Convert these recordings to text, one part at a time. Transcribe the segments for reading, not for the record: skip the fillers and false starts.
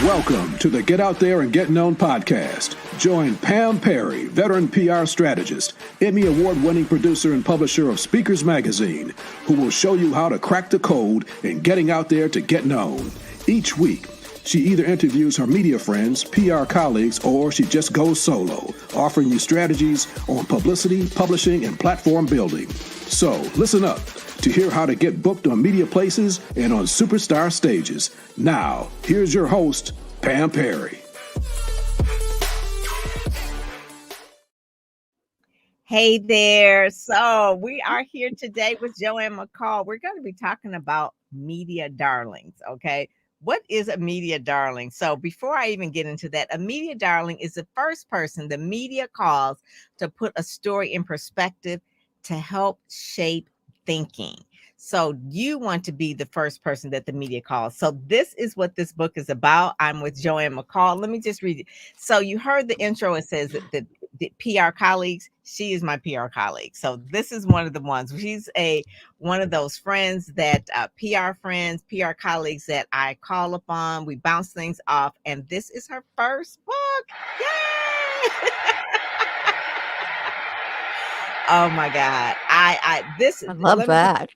Welcome to the Get Out There and Get Known podcast. Join Pam Perry, veteran PR strategist, Emmy award-winning producer and publisher of Speakers Magazine, who will show you how to crack the code in getting out there to get known. Each week, she either interviews her media friends, PR colleagues, or she just goes solo, offering you strategies on publicity, publishing, and platform building. So listen up to hear how to get booked on media places and on superstar stages. Now, here's your host, Pam Perry. Hey there. So we are here today with Joanne McCall. We're going to be talking about media darlings, okay? What is a media darling? So before I even get into that, a media darling is the first person the media calls to put a story in perspective to help shape thinking. So you want to be the first person that the media calls. So this is what this book is about. I'm with Joanne McCall. Let me just read it. So you heard the intro. It says that the PR colleagues. She is my PR colleague. So this is one of the ones. She's one of those friends that PR friends, PR colleagues that I call upon. We bounce things off, and this is her first book. Yay! Oh my God. I love that.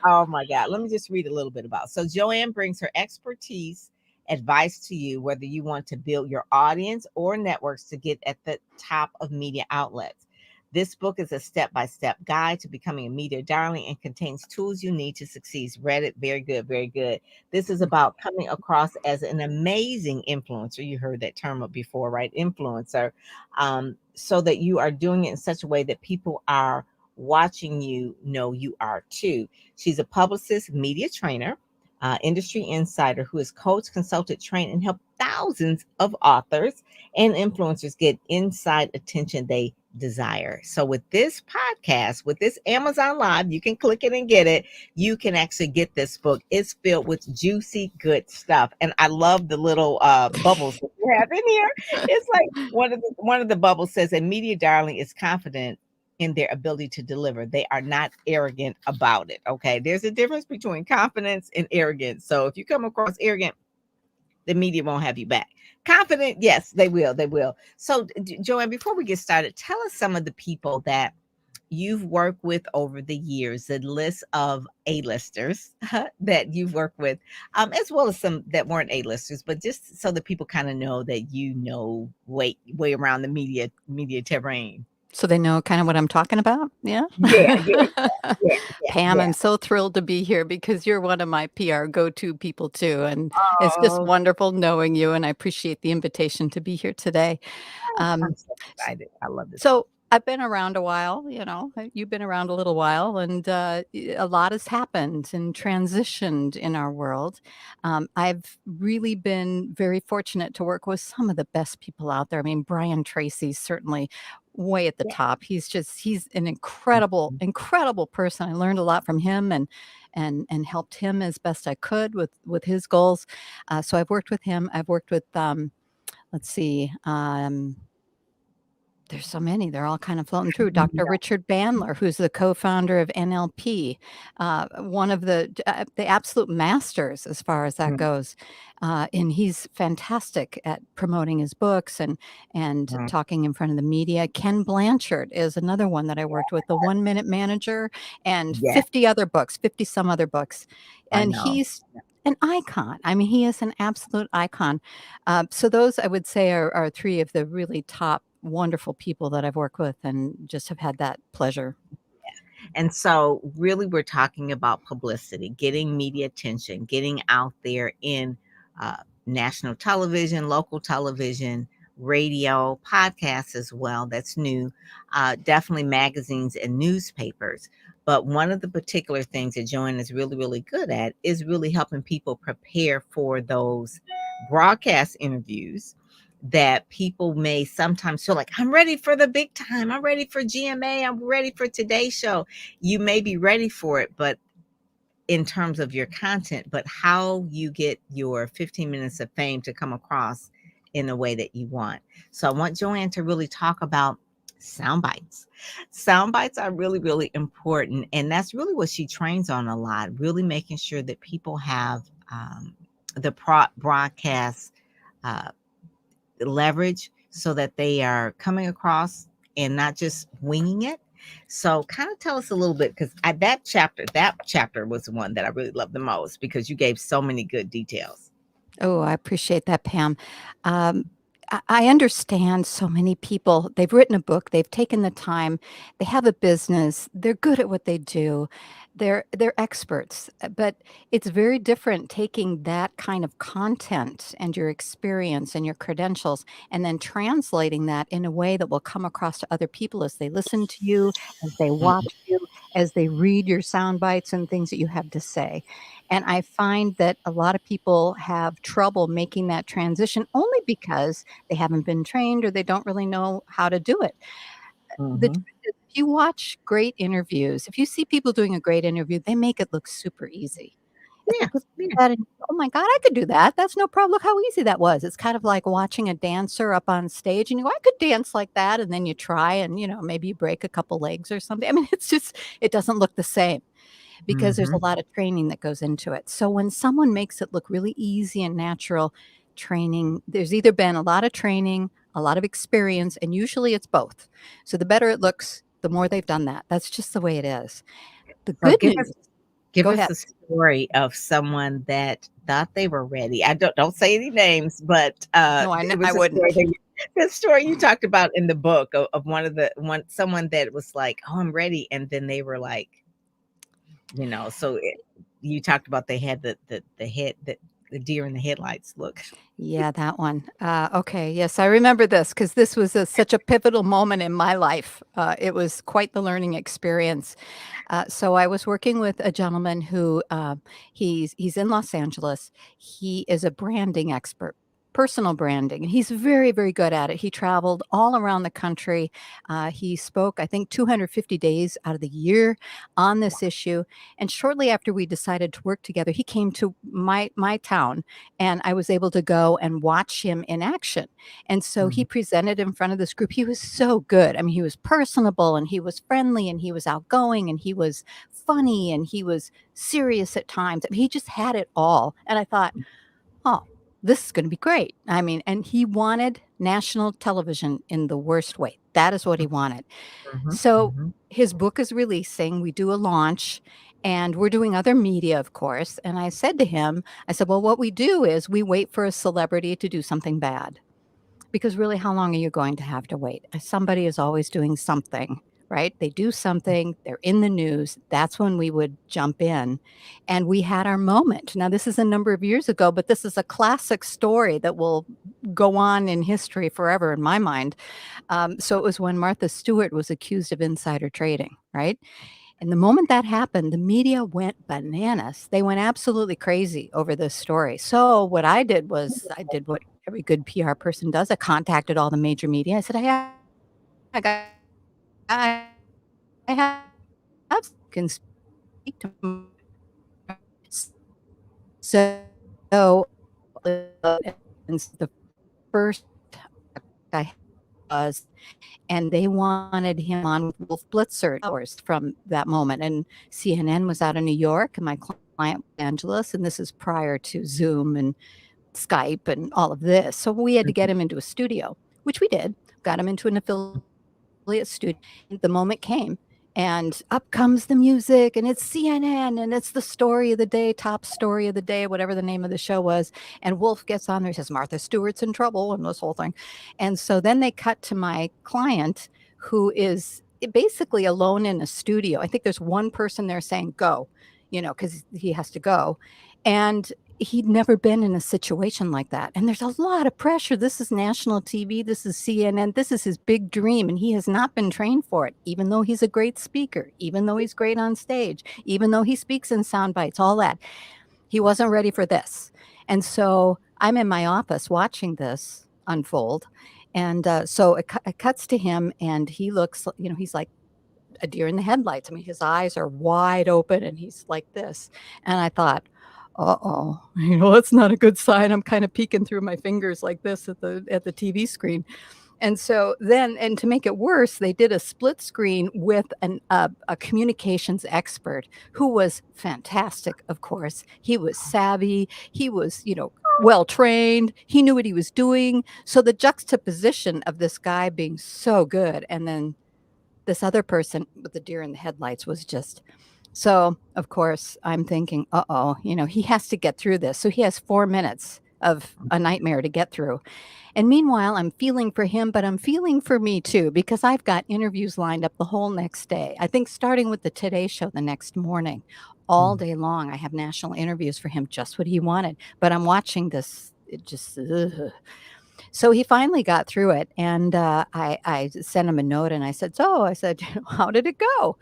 Oh my God. Let me just read a little bit about it. So Joanne brings her expertise, advice to you, whether you want to build your audience or networks to get at the top of media outlets. This book is a step-by-step guide to becoming a media darling and contains tools you need to succeed. Read it. Very good. Very good. This is about coming across as an amazing influencer. You heard that term before, right? Influencer. So that you are doing it in such a way that people are watching you know you are too. She's a publicist, media trainer, industry insider who has coached, consulted, trained, and helped thousands of authors and influencers get inside attention they desire. So with this podcast, with this Amazon Live, you can click it and get it. You can actually get this book. It's filled with juicy, good stuff. And I love the little bubbles that you have in here. It's like one of the bubbles says a media darling is confident in their ability to deliver. They are not arrogant about it. Okay. There's a difference between confidence and arrogance. So if you come across arrogant, the media won't have you back. Confident, yes, they will. They will. So, Joanne, before we get started, tell us some of the people that you've worked with over the years, the list of A-listers that you've worked with, as well as some that weren't A-listers, but just so that people kind of know that you know way around the media terrain. So they know kind of what I'm talking about. Yeah. Yeah. Pam, I'm so thrilled to be here because you're one of my PR go-to people too. And it's just wonderful knowing you. And I appreciate the invitation to be here today. I'm so excited. I love this. So I've been around a while, you've been around a little while, and a lot has happened and transitioned in our world. I've really been very fortunate to work with some of the best people out there. I mean, Brian Tracy's certainly way at the top. He's an incredible person. I learned a lot from him and helped him as best I could with his goals. So I've worked with him. I've worked with, there's so many. They're all kind of floating through. Dr. Richard Bandler, who's the co-founder of NLP, one of the absolute masters as far as that goes. And he's fantastic at promoting his books and talking in front of the media. Ken Blanchard is another one that I worked with, the 1 Minute Manager, and 50 some other books. And he's an icon. I mean, he is an absolute icon. So those, I would say, are three of the really top wonderful people that I've worked with and just have had that pleasure. And so really we're talking about publicity, getting media attention, getting out there in national television, local television, radio, podcasts as well. That's new. Definitely magazines and newspapers. But one of the particular things that Joanne is really, really good at is really helping people prepare for those broadcast interviews that people may sometimes feel like, I'm ready for the big time. I'm ready for GMA. I'm ready for today's show. You may be ready for it, but in terms of your content, but how you get your 15 minutes of fame to come across in a way that you want. So I want Joanne to really talk about sound bites. Sound bites are really, really important. And that's really what she trains on a lot, really making sure that people have the broadcast uh, leverage so that they are coming across and not just winging it. So kind of tell us a little bit, because that chapter was the one that I really loved the most, because you gave so many good details. Oh, I appreciate that, Pam. Um, I understand so many people, they've written a book, they've taken the time, they have a business, they're good at what they do, they're experts, but it's very different taking that kind of content and your experience and your credentials and then translating that in a way that will come across to other people as they listen to you, as they watch you, as they read your sound bites and things that you have to say. And I find that a lot of people have trouble making that transition only because they haven't been trained or they don't really know how to do it. The Mm-hmm. truth is, if you watch great interviews, if you see people doing a great interview, they make it look super easy. It's Yeah, like, let's do yeah. that. And, oh my God, I could do that. That's no problem. Look how easy that was. It's kind of like watching a dancer up on stage and you go, I could dance like that. And then you try and, maybe you break a couple legs or something. I mean, it doesn't look the same because there's Mm-hmm. a lot of training that goes into it. So when someone makes it look really easy and natural, training, there's either been a lot of training, a lot of experience, and usually it's both. So the better it looks, the more they've done that. That's just the way it is. The So good news, give go us ahead. a story of someone that thought they were ready. I don't say any names, but No, it I was a wouldn't. story the story you talked about in the book of someone that was like, oh, I'm ready, and then they were like, you talked about they had the head the deer in the headlights look. Yeah, that one. Okay, yes, I remember this because this was such a pivotal moment in my life. It was quite the learning experience. So I was working with a gentleman who he's in Los Angeles. He is a branding expert, personal branding, and he's very, very good at it. He traveled all around the country. He spoke, I think, 250 days out of the year on this issue. And shortly after we decided to work together, he came to my town, and I was able to go and watch him in action. And so he Mhm, presented in front of this group. He was so good. I mean, he was personable and he was friendly and he was outgoing and he was funny and he was serious at times. I mean, he just had it all. And I thought, oh, this is going to be great. I mean, and he wanted national television in the worst way. That is what he wanted. mhm, So mhm. his book is releasing. We do a launch and we're doing other media, of course. And I said to him, I said, well, what we do is we wait for a celebrity to do something bad. Because really, how long are you going to have to wait? Somebody is always doing something, right? They do something, they're in the news. That's when we would jump in. And we had our moment. Now, this is a number of years ago, but this is a classic story that will go on in history forever in my mind. So it was when Martha Stewart was accused of insider trading, right? And the moment that happened, the media went bananas. They went absolutely crazy over this story. So what I did was I did what every good PR person does. I contacted all the major media. I said, I got, I have can speak to so the first I was, and they wanted him on with Wolf Blitzer hours from that moment. And CNN was out of New York, and my client was Angeles, and this is prior to Zoom and Skype and all of this. So we had to get him into a studio, which we did. Got him into an affiliate studio. The moment came, and up comes the music, and it's CNN, and it's the story of the day, top story of the day, whatever the name of the show was. And Wolf gets on there, says Martha Stewart's in trouble, and this whole thing. And so then they cut to my client, who is basically alone in a studio. I think there's one person there saying go, because he has to go. And he'd never been in a situation like that. And there's a lot of pressure. This is national TV. This is CNN. This is his big dream. And he has not been trained for it, even though he's a great speaker, even though he's great on stage, even though he speaks in sound bites, all that. He wasn't ready for this. And so I'm in my office watching this unfold. And so it cuts to him, and he looks, he's like a deer in the headlights. I mean, his eyes are wide open and he's like this. And I thought, uh-oh, that's not a good sign. I'm kind of peeking through my fingers like this at the TV screen. And so then, and to make it worse, they did a split screen with a communications expert who was fantastic, of course. He was savvy. He was, well-trained. He knew what he was doing. So the juxtaposition of this guy being so good and then this other person with the deer in the headlights was just so, of course, I'm thinking, uh-oh, he has to get through this. So he has 4 minutes of a nightmare to get through. And meanwhile, I'm feeling for him, but I'm feeling for me too, because I've got interviews lined up the whole next day. I think starting with the Today Show the next morning, all day long, I have national interviews for him, just what he wanted. But I'm watching this, it just, ugh. So he finally got through it. And I sent him a note and I said, how did it go?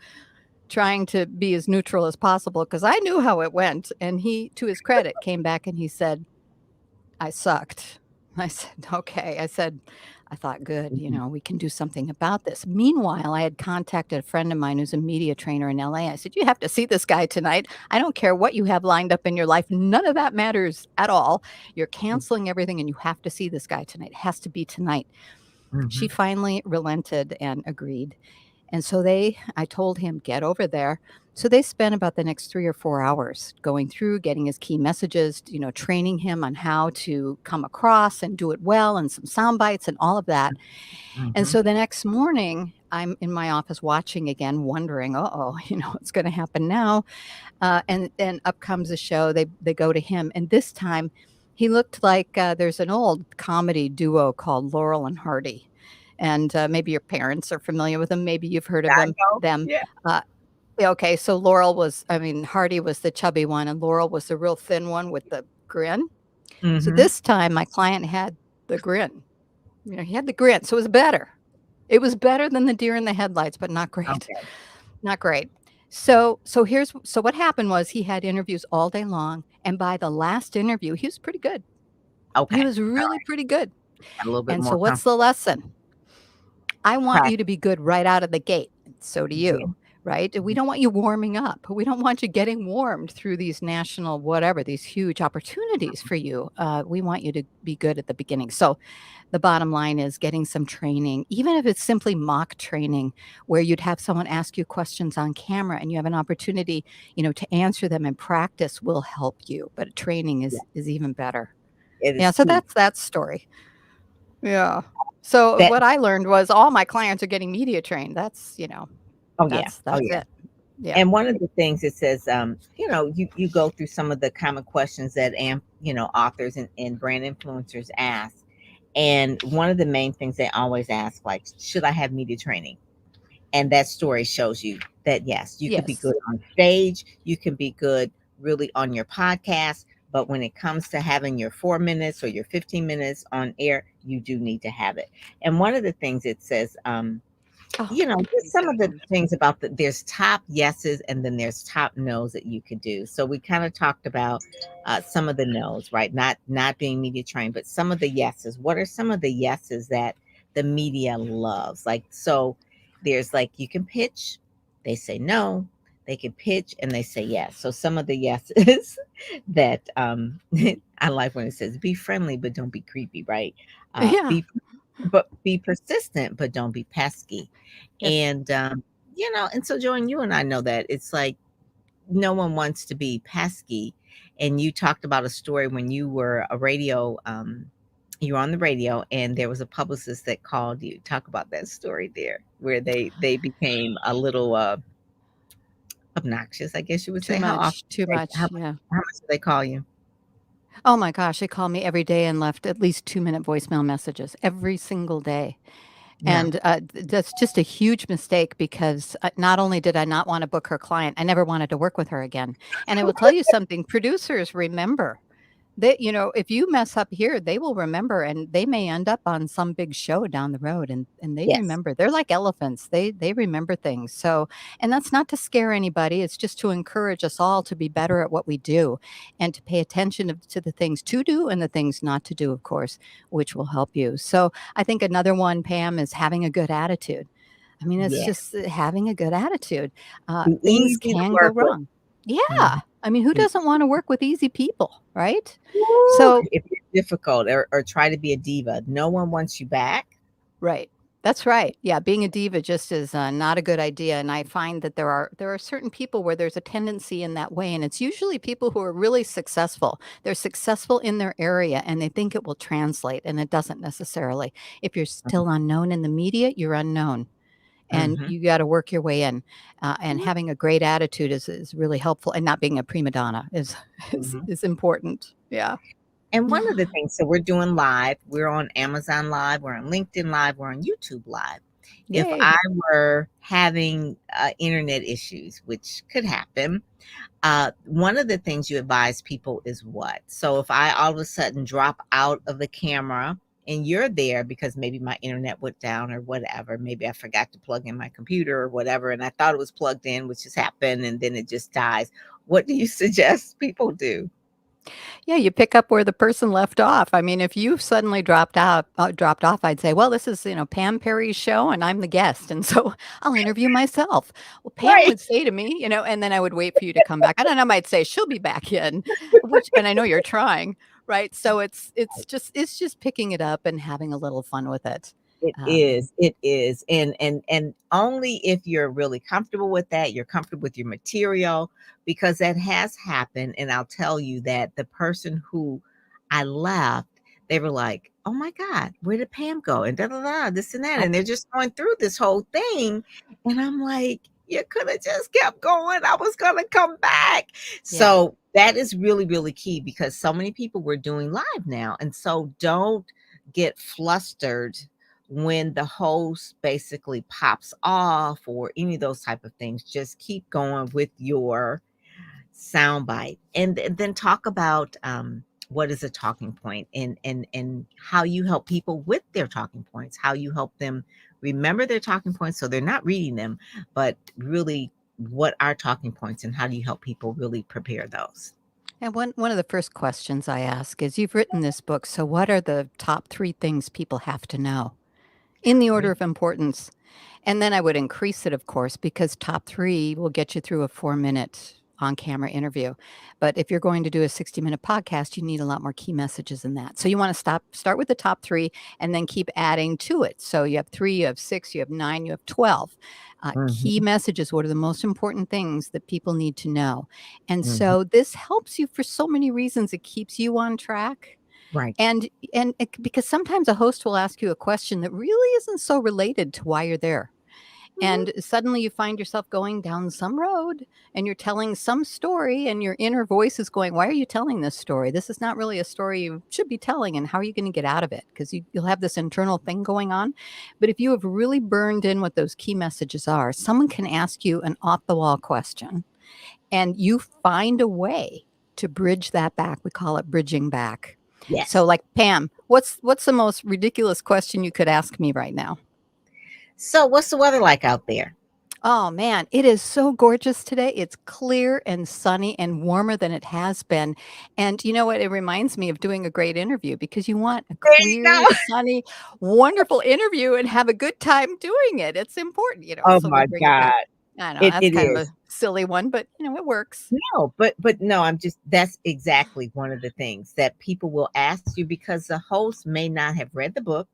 Trying to be as neutral as possible because I knew how it went. And he, to his credit, came back and he said, I sucked. I said, okay. I said, I thought, good, we can do something about this. Meanwhile, I had contacted a friend of mine who's a media trainer in LA. I said, you have to see this guy tonight. I don't care what you have lined up in your life. None of that matters at all. You're canceling everything and you have to see this guy tonight. It has to be tonight. She finally relented and agreed. And so I told him, get over there. So they spent about the next 3 or 4 hours going through, getting his key messages, training him on how to come across and do it well and some sound bites and all of that. And so the next morning, I'm in my office watching again, wondering, what's going to happen now? And up comes the show. They go to him. And this time he looked like there's an old comedy duo called Laurel and Hardy. And maybe your parents are familiar with them. Maybe you've heard of them. Yeah. Okay, so Hardy was the chubby one, and Laurel was the real thin one with the grin. So this time, my client had the grin. He had the grin, so it was better. It was better than the deer in the headlights, but not great. Okay. Not great. So what happened was he had interviews all day long, and by the last interview, he was pretty good. Okay. He was really pretty good. A little bit and more. So what's the lesson? I want you to be good right out of the gate. So do you. Yeah. Right? We don't want you warming up. We don't want you getting warmed through these national, these huge opportunities for you. We want you to be good at the beginning. So the bottom line is getting some training, even if it's simply mock training, where you'd have someone ask you questions on camera and you have an opportunity, to answer them and practice will help you. But training is even better. So that's that story. Yeah. So what I learned was all my clients are getting media trained. That's, that's it. Yeah. And one of the things it says, you go through some of the common questions that, authors and brand influencers ask. And one of the main things they always ask, like, should I have media training? And that story shows you that, yes, you can be good on stage. You can be good really on your podcast. But when it comes to having your 4 minutes or your 15 minutes on air, you do need to have it. And one of the things it says, just some of the things about there's top yeses and then there's top no's that you could do. So we kind of talked about some of the no's, right? Not being media trained, but some of the yeses. What are some of the yeses that the media loves? Like, so there's you can pitch, they say no. They can pitch and they say yes. So some of the yeses that I like when it says be friendly, but don't be creepy, right? Be persistent, but don't be pesky. Yes. And, and so Joanne, you and I know that it's like, no one wants to be pesky. And you talked about a story when you were you were on the radio and there was a publicist that called you. Talk about that story there, where they became a little, obnoxious, I guess you would say. Too much. How much do they call you? Oh my gosh, they call me every day and left at least 2-minute voicemail messages every single day. Yeah. And that's just a huge mistake because not only did I not want to book her client, I never wanted to work with her again. And I will tell you something, producers remember. If you mess up here, they will remember, and they may end up on some big show down the road, and they remember. They're like elephants. They remember things. So, and that's not to scare anybody. It's just to encourage us all to be better at what we do and to pay attention to the things to do and the things not to do, of course, which will help you. So I think another one, Pam, is having a good attitude. I mean, it's just having a good attitude. Things can go wrong. Yeah. I mean, who doesn't want to work with easy people, right? Ooh, so if you're difficult or try to be a diva, no one wants you back. Right. That's right. Yeah, being a diva just is not a good idea, and I find that there are certain people where there's a tendency in that way, and it's usually people who are really successful. They're successful in their area, and they think it will translate, and it doesn't necessarily. If you're still unknown in the media, you're unknown, and Mm-hmm. you got to work your way in. And having a great attitude is really helpful, and not being a prima donna is Mm-hmm. is important. Yeah. And one of the things, so we're doing live, we're on Amazon Live, we're on LinkedIn Live, we're on YouTube Live. If Yay. I were having internet issues, which could happen, one of the things you advise people is what? So if I all of a sudden drop out of the camera and you're there because maybe my internet went down or whatever, maybe I forgot to plug in my computer or whatever, and I thought it was plugged in, which has happened, and then it just dies. What do you suggest people do? Yeah, you pick up where the person left off. I mean, if you suddenly dropped off, I'd say, "Well, this is, Pam Perry's show and I'm the guest, and so I'll interview myself." Well, Pam Right. would say to me, and then I would wait for you to come back. I don't know, I might say she'll be back in, which and I know you're trying, right? So it's just picking it up and having a little fun with it. It Um, is, it is. And only if you're really comfortable with that, you're comfortable with your material, because that has happened. And I'll tell you that the person who I left, they were like, "Oh my God, where did Pam go?" And da da da, this and that. oh, And they're just going through this whole thing. And I'm like, you could have just kept going. I was gonna come back. yeah. So that is really, really key, because so many people were doing live now. And so don't get flustered when the host basically pops off or any of those type of things. Just keep going with your soundbite, and then talk about what is a talking point, and how you help people with their talking points, how you help them remember their talking points so they're not reading them, but really what are talking points and how do you help people really prepare those. And one of the first questions I ask is, "You've written this book, so what are the top 3 things people have to know?" In the order Great. of importance. And then I would increase it, of course, because top 3 will get you through a 4-minute on-camera interview. But if you're going to do a 60-minute podcast, you need a lot more key messages than that. So you wanna start with the top 3 and then keep adding to it. So you have 3, you have 6, you have 9, you have 12. Key Mhm, messages, what are the most important things that people need to know? And mhm. so this helps you for so many reasons. It keeps you on track. Right. Because sometimes a host will ask you a question that really isn't so related to why you're there. Mhm. And suddenly you find yourself going down some road and you're telling some story, and your inner voice is going, "Why are you telling this story? This is not really a story you should be telling. And how are you going to get out of it?" Because you'll have this internal thing going on. But if you have really burned in what those key messages are, someone can ask you an off the wall question and you find a way to bridge that back. We call it bridging back. So Yes. like, Pam, what's the most ridiculous question you could ask me right now? So what's the weather like out there? Oh man, it is so gorgeous today. It's clear and sunny and warmer than it has been. And you know what? It reminds me of doing a great interview, because you want a There you clear, go. sunny, wonderful interview and have a good time doing it. It's important, Oh so we my bring it back. God. I know It that's it kind of a is. silly one, but it works. No, but no, I'm just, that's exactly one of the things that people will ask you, because the host may not have read the book,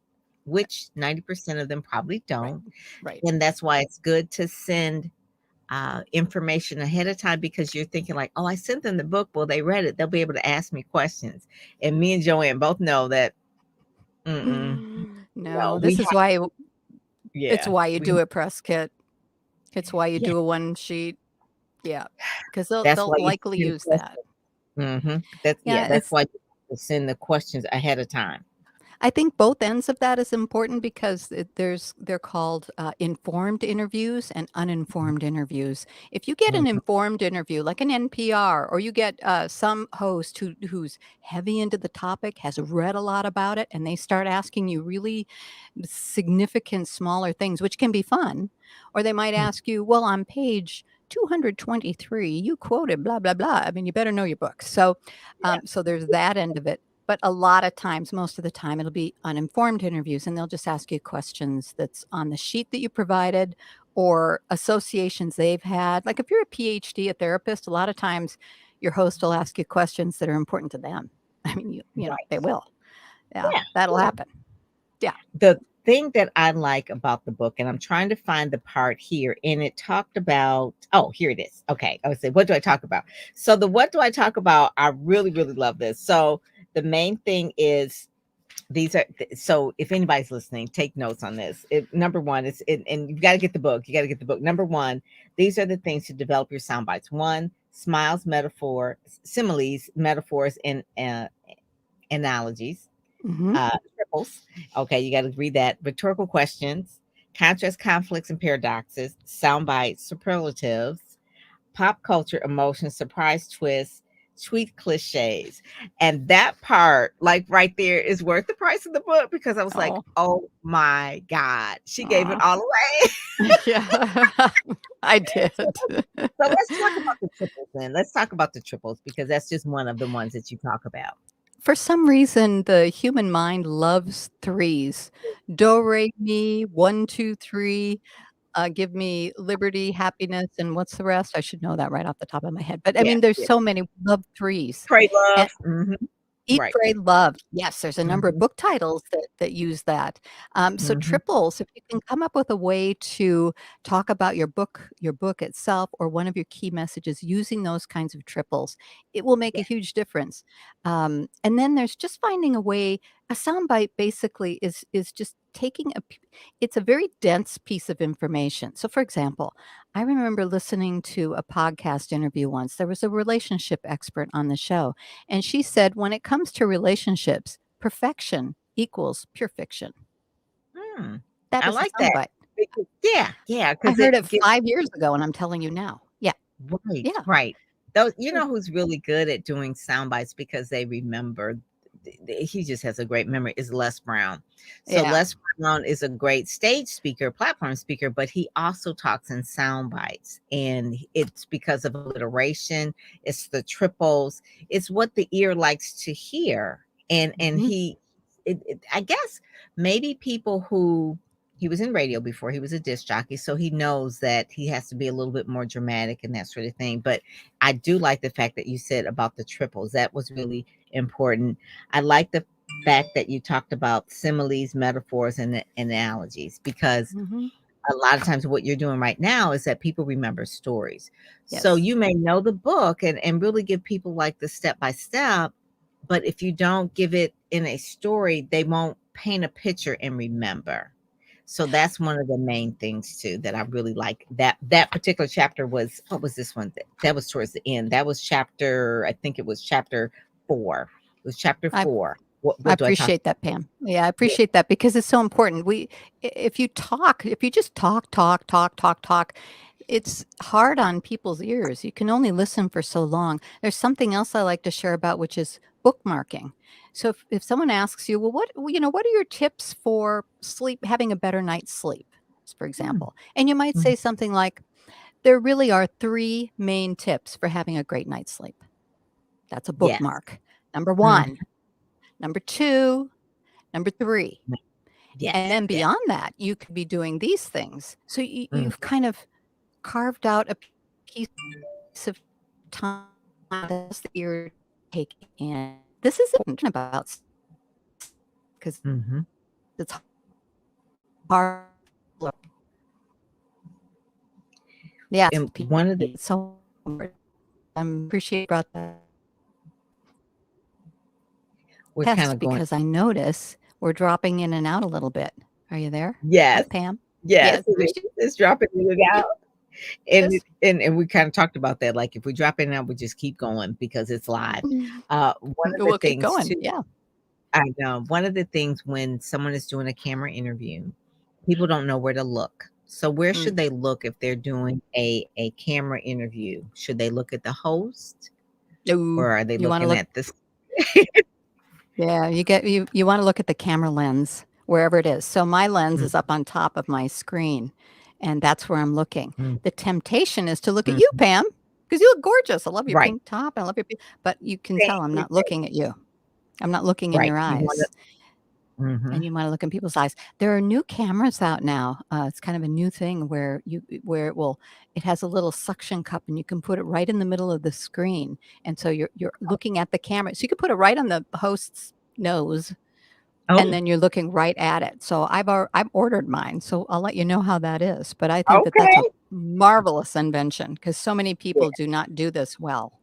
which 90% of them probably Right. don't. Right. And that's why it's good to send information ahead of time, because you're thinking like, oh, I sent them the book. Well, they read it. They'll be able to ask me questions. And me and Joanne both know that, mm-mm, No, no, we this is have, why it's yeah, why you we, do a press kit. It's why you yeah, do a one sheet. Yeah, because that's they'll why you likely send use that. questions. That's, yeah, Yeah, that's why you send the questions ahead of time. I think both ends of that is important, because they're called informed interviews and uninformed interviews. If you get an Mhm. informed interview, like an NPR, or you get some host who's heavy into the topic, has read a lot about it, and they start asking you really significant, smaller things, which can be fun, or they might ask you, "Well, on page 223, you quoted blah blah blah." I mean, you better know your book. So, Yeah. so there's that end of it. But a lot of times, most of the time, it'll be uninformed interviews, and they'll just ask you questions that's on the sheet that you provided, or associations they've had. Like if you're a PhD, a therapist, a lot of times your host will ask you questions that are important to them. I mean, they Right. will. Yeah, Yeah. that'll Yeah. happen. Yeah. thing that I like about the book, and I'm trying to find the part here, and it talked about, oh, here it is. Okay. I would say, what do I talk about? So the what do I talk about? I really, really love this. So the main thing is these are so if anybody's listening, take notes on this. Number one is and you've got to get the book. You got to get the book. Number one, these are the things to develop your sound bites. One, smiles, metaphor, similes, metaphors, and analogies. Mhm. Triples. Okay, you got to read that. Rhetorical questions, contrast, conflicts, and paradoxes, sound bites, superlatives, pop culture, emotions, surprise twists, tweet cliches. And that part, like right there, is worth the price of the book because I was like, Oh, oh my God, she gave it aw. all away. Yeah, I did. So let's talk about the triples then. Let's talk about the triples because that's just one of the ones that you talk about. For some reason, the human mind loves threes. Do, re, mi, 1, 2, 3. Give me liberty, happiness, and what's the rest? I should know that right off the top of my head. But I Yeah, mean, there's yeah. so many. We love threes. Pray love. And Eat, Right. Pray, Love. Yes, there's a number of Mhm, book titles that use that. So mhm. triples, if you can come up with a way to talk about your book itself, or one of your key messages using those kinds of triples, it will make a Yeah. huge difference. And then there's just finding a way. A soundbite basically is just taking it's a very dense piece of information. So, for example, I remember listening to a podcast interview once. There was a relationship expert on the show, and she said, when it comes to relationships, perfection equals pure fiction. Hmm. That I is a like that. soundbite. Yeah, yeah, I because heard it it gives 5 years ago, and I'm telling you now. Yeah, right, yeah. right. Those you know who's really good at doing sound bites because they remember he just has a great memory is Les Brown. So Yeah. Les Brown is a great stage speaker, platform speaker, but he also talks in sound bites. And it's because of alliteration, it's the triples, it's what the ear likes to hear. And Mhm. I guess maybe people who he was in radio before, he was a disc jockey, so he knows that he has to be a little bit more dramatic and that sort of thing. But I do like the fact that you said about the triples. That was really important. I like the fact that you talked about similes, metaphors, and analogies because Mhm. a lot of times what you're doing right now is that people remember stories. So Yes. you may know the book and really give people like the step by step, but if you don't give it in a story, they won't paint a picture and remember. So that's one of the main things too that I really like. That particular chapter was what was this one? That was towards the end. That was chapter, I think it was chapter 4. It was chapter I 4. I What do I talk appreciate that, Pam. Yeah, I Yeah. appreciate that because it's so important. If you just talk, it's hard on people's ears. You can only listen for so long. There's something else I like to share about, which is bookmarking. So if someone asks you, well, what are your tips for sleep, having a better night's sleep, for Mm, example? And you might mhm. say something like, there really are 3 main tips for having a great night's sleep. That's a Yes. bookmark. Number Mhm. 1, number 2, number 3. And Yes. then Yes. beyond that, you could be doing these things. So Mm, you've kind of carved out a piece of time that's the ear taking in. This is important about because mhm. it's hard. Yes, And one of the it's so important. I appreciate you brought that we're kind test of going because I notice we're dropping in and out a little bit. Are you there? Hi, yes, Pam. yes, Yes, it is. she It's dropping in and out. And is. and we kind of talked about that. Like if we drop in and out, we just keep going because it's live. One of the We'll keep things going. too, Yeah. I know one of the things when someone is doing a camera interview, people don't know where to look. So where Mm. should they look if they're doing a camera interview? Should they look at the host No, or are they you want to looking look. at this? Yeah, you wanna look at the camera lens wherever it is. So my lens Mm, is up on top of my screen, and that's where I'm looking. mm, The temptation is to look at mm. you, Pam, because you look gorgeous. I love your Right. pink top, I love your but you can Thank tell I'm you. not looking at you. I'm not looking in Right. your You want to. eyes, Mhm. and you wanna look in people's eyes. There are new cameras out now. It's kind of a new thing where it has a little suction cup, and you can put it right in the middle of the screen, and so you're looking at the camera. So you could put it right on the host's nose, and Oh, then you're looking right at it. So I've ordered mine, so I'll let you know how that is. But I think that that's a okay. marvelous invention because so many Yeah. people do not do this well.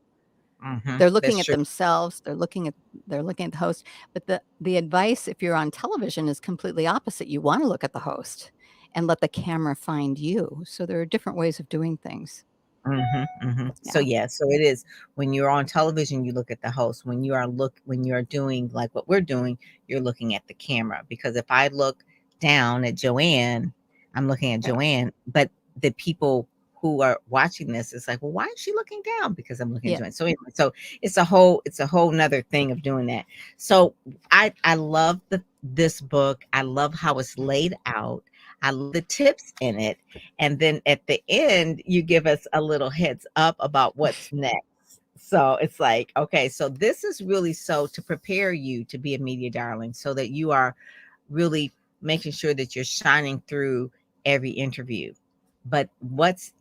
Hmm. They're looking That's at true. themselves, they're looking at the host, but the advice if you're on television is completely opposite. You wanna look at the host and let the camera find you. So there are different ways of doing things. Hmm. Hmm. So Yeah. yeah, so it is when you're on television, you look at the host. When you are doing like what we're doing, you're looking at the camera. Because if I look down at Joanne, I'm looking at Yeah. Joanne, but the people who are watching this is like, well, why is she looking down? Because I'm looking at Yeah. Joanne. So anyway, so it's a whole nother thing of doing that. So I love this book. I love how it's laid out. I love the tips in it. And then at the end, you give us a little heads up about what's next. So it's like, okay, so this is really so to prepare you to be a media darling so that you are really making sure that you're shining through every interview. But what's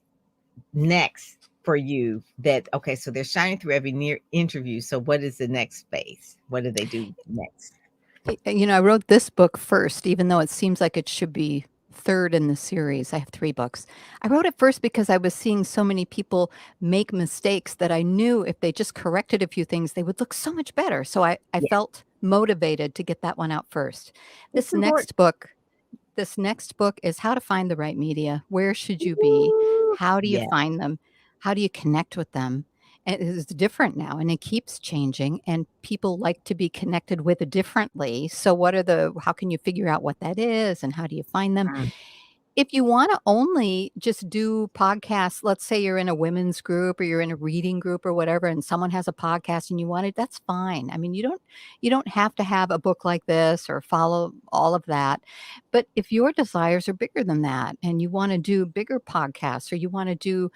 next for you that, okay, so they're shining through every near interview. So what is the next phase? What do they do next? I wrote this book first, even though it seems like it should be third in the series. I have 3 books. I wrote it first because I was seeing so many people make mistakes that I knew if they just corrected a few things, they would look so much better. So I Yeah, felt motivated to get that one out first. it's This important. next book This next book is how to find the right media. Where should you be? Woo! How do you Yeah. find them? How do you connect with them? And it is different now and it keeps changing and people like to be connected with it differently. So how can you figure out what that is and how do you find them? Mm, If you wanna only just do podcasts, let's say you're in a women's group or you're in a reading group or whatever, and someone has a podcast and you want it, that's fine. I mean, you don't have to have a book like this or follow all of that. But if your desires are bigger than that and you wanna do bigger podcasts or you wanna do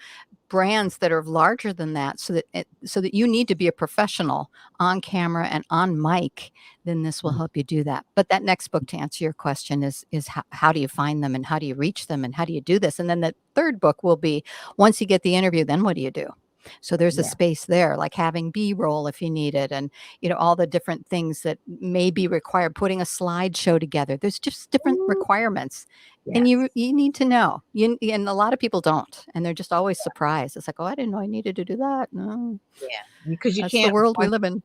brands that are larger than that so that you need to be a professional on camera and on mic, then this will mm, help you do that. But that next book, to answer your question, is how do you find them and how do you reach them and how do you do this? And then the third book will be once you get the interview, then what do you do? So there's a yeah. space there, like having B-roll if you need it, and all the different things that may be required, putting a slideshow together. There's just different Ooh, requirements. And yes. you need to know. And a lot of people don't, and they're just always surprised. It's like, "Oh, I didn't know I needed to do that." No, Yeah, because you that's the can't world we once live in.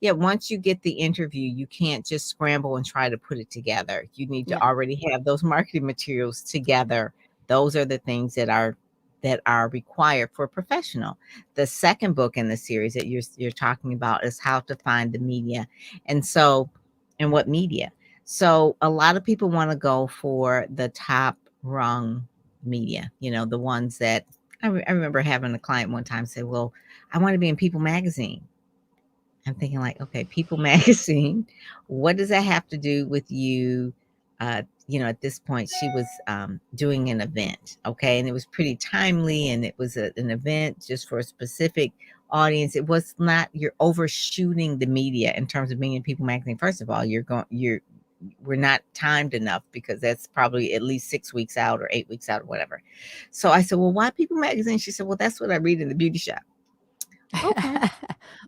yeah, once you get the interview, you can't just scramble and try to put it together. You need to Yeah. already have those marketing materials together. Those are the things that are required for a professional. The second book in the series that you're talking about is how to find the media. And so, and what media? So a lot of people want to go for the top rung media, the ones that I remember having a client one time say, well, I want to be in People magazine. I'm thinking like, okay, People magazine, what does that have to do with you? At this point, she was doing an event, okay, and it was pretty timely, and it was an event just for a specific audience. It was not you're overshooting the media in terms of being in People magazine. First of all, we're not timed enough because that's probably at least 6 weeks out or 8 weeks out or whatever. So I said, well, why People magazine? She said, well, that's what I read in the beauty shop. Okay.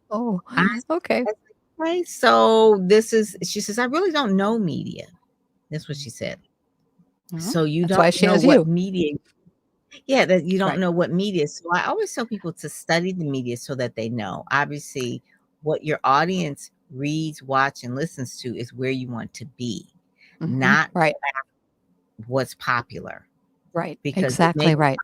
Oh, I okay. said, "Okay, so this is," she says, "I really don't know media." That's what she said. Well, "So you that's why don't she know has what you. media." Yeah, that you don't Right. know what media. So I always tell people to study the media so that they know. Obviously, what your audience reads, watch, and listens to is where you want to be, Mhm. not Right. what's popular, Right. because it may Exactly be, right.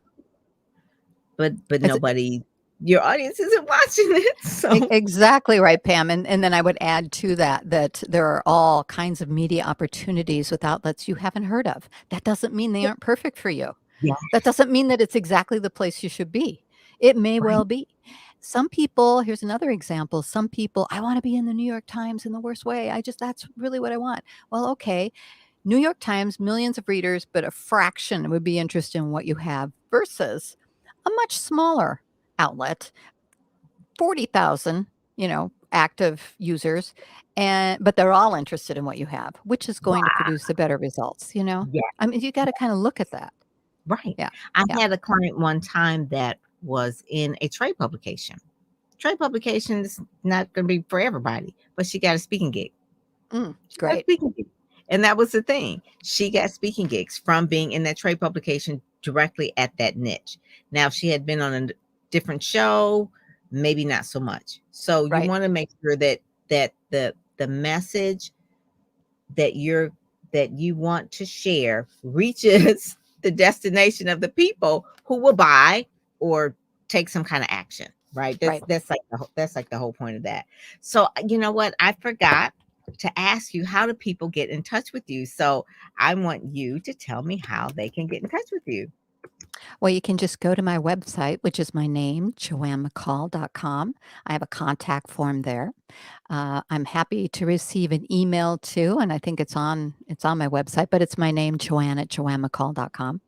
but It's nobody, your audience isn't watching it. So exactly right, Pam, and then I would add to that there are all kinds of media opportunities with outlets you haven't heard of. That doesn't mean they aren't perfect for you. yeah, That doesn't mean that it's exactly the place you should be. It may well right. be. Some people, here's another example. Some people, I want to be in the New York Times in the worst way. That's really what I want. Well, okay. New York Times, millions of readers, but a fraction would be interested in what you have versus a much smaller outlet, 40,000, active users, but they're all interested in what you have, which is going to Wow. produce the better results? Yeah. I mean, you got to kind of look at that. Right. Yeah. I Yeah. had a client one time that was in a trade publication. Trade publication is not going to be for everybody, but she got a speaking gig. Great. Speaking gigs. And that was the thing. She got speaking gigs from being in that trade publication directly at that niche. Now, if she had been on a different show, maybe not so much. So you want to make sure that the message that you want to share reaches the destination of the people who will buy or take some kind of action. Right. That's like the whole point of that. So you know what? I forgot to ask you, how do people get in touch with you? So I want you to tell me how they can get in touch with you. Well, you can just go to my website, which is my name, joannemccall.com. I have a contact form there. I'm happy to receive an email too, and I think it's on my website, but it's my name, Joanne at joannemccall.com.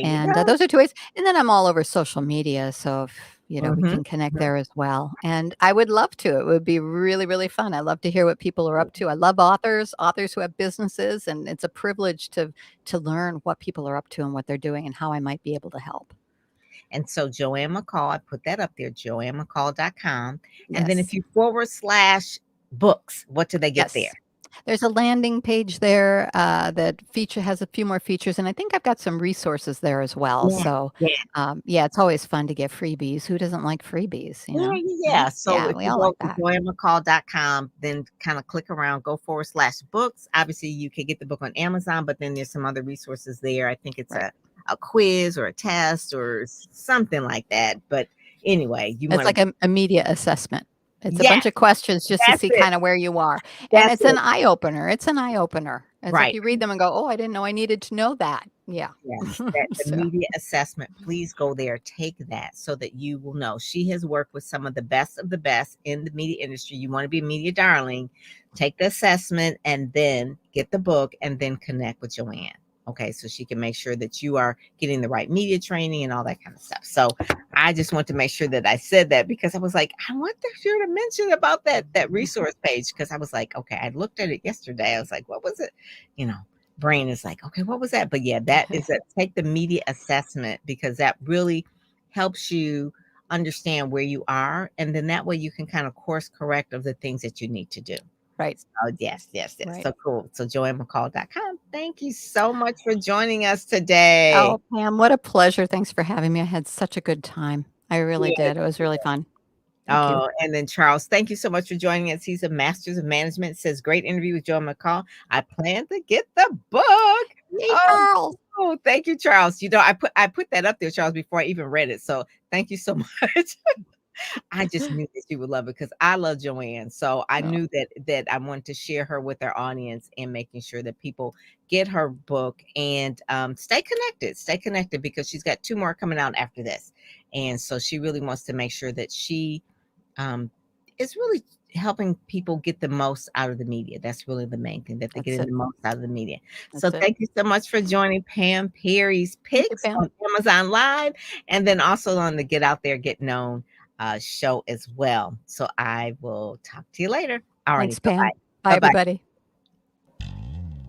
And those are two ways. And then I'm all over social media, so if, we can connect there as well. And I would love to. It would be really, really fun. I love to hear what people are up to. I love authors who have businesses, and it's a privilege to learn what people are up to and what they're doing and how I might be able to help. And so Joanne McCall, I put that up there, joannemccall.com. Yes. And then if you /books, what do they get there? There's a landing page there that has a few more features, and I think I've got some resources there as well. So, it's always fun to get freebies. Who doesn't like freebies? You know? Yeah. So if we you all go like to that. joannemccall.com, then kind of click around, go /books. Obviously, you can get the book on Amazon, but then there's some other resources there. I think it's a quiz or a test or something like that. But anyway, it's like a media assessment. It's a bunch of questions just to see kind of where you are. And it's an eye opener. It's like you read them and go, oh, I didn't know I needed to know that. Yeah. The media assessment, please go there, take that so that you will know. She has worked with some of the best in the media industry. You want to be a media darling, take the assessment and then get the book and then connect with Joanne. Okay, so she can make sure that you are getting the right media training and all that kind of stuff. So I just want to make sure that I said that, because I was like, I want her to mention about that resource page, because I was like, okay, I looked at it yesterday. I was like, what was it? Brain is like, okay, what was that? But yeah, that is take the media assessment, because that really helps you understand where you are. And then that way you can kind of course correct of the things that you need to do. Right. Oh, yes. Right. So cool. So joannemccall.com. Thank you so much for joining us today. Oh, Pam, what a pleasure. Thanks for having me. I had such a good time. I really did. It was really fun. Thank you. And then Charles, thank you so much for joining us. He's a Master's of Management. Says, great interview with Joanne McCall. I plan to get the book. Charles. Oh, thank you, Charles. I put that up there, Charles, before I even read it. So thank you so much. I just knew that you would love it, because I love Joanne. So I knew that I wanted to share her with our audience and making sure that people get her book and stay connected, because she's got 2 more coming out after this. And so she really wants to make sure that she is really helping people get the most out of the media. That's really the main thing, that they get the most out of the media. So thank you so much for joining Pam Perry's Picks on Amazon Live, and then also on the Get Out There, Get Known show as well. So I will talk to you later. All right. Thanks, Pam. Bye, everybody.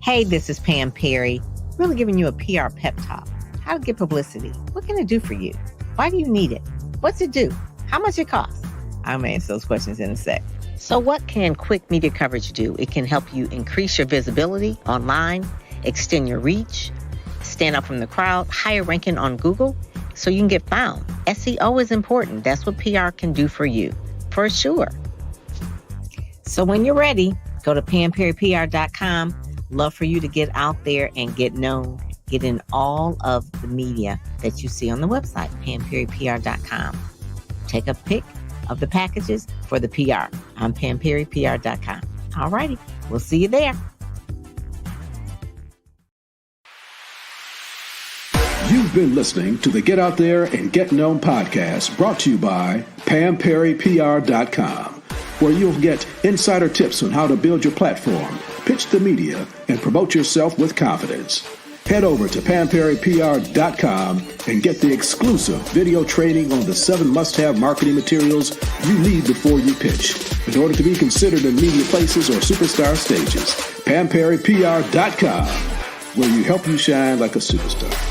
Hey, this is Pam Perry, really giving you a PR pep talk. How to get publicity. What can it do for you? Why do you need it? What's it do? How much it costs? I'm answer those questions in a sec. So what can quick media coverage do? It can help you increase your visibility online, extend your reach, stand out from the crowd, higher ranking on Google, so you can get found. SEO is important. That's what PR can do for you, for sure. So when you're ready, go to PamPerryPR.com. Love for you to get out there and get known. Get in all of the media that you see on the website, PamPerryPR.com. Take a pic of the packages for the PR on PamPerryPR.com. All righty. We'll see you there. You've been listening to the Get Out There and Get Known podcast, brought to you by PamPerryPR.com, where you'll get insider tips on how to build your platform, pitch the media, and promote yourself with confidence. Head over to PamPerryPR.com and get the exclusive video training on the 7 must-have marketing materials you need before you pitch in order to be considered in media places or superstar stages. PamPerryPR.com, where you help you shine like a superstar.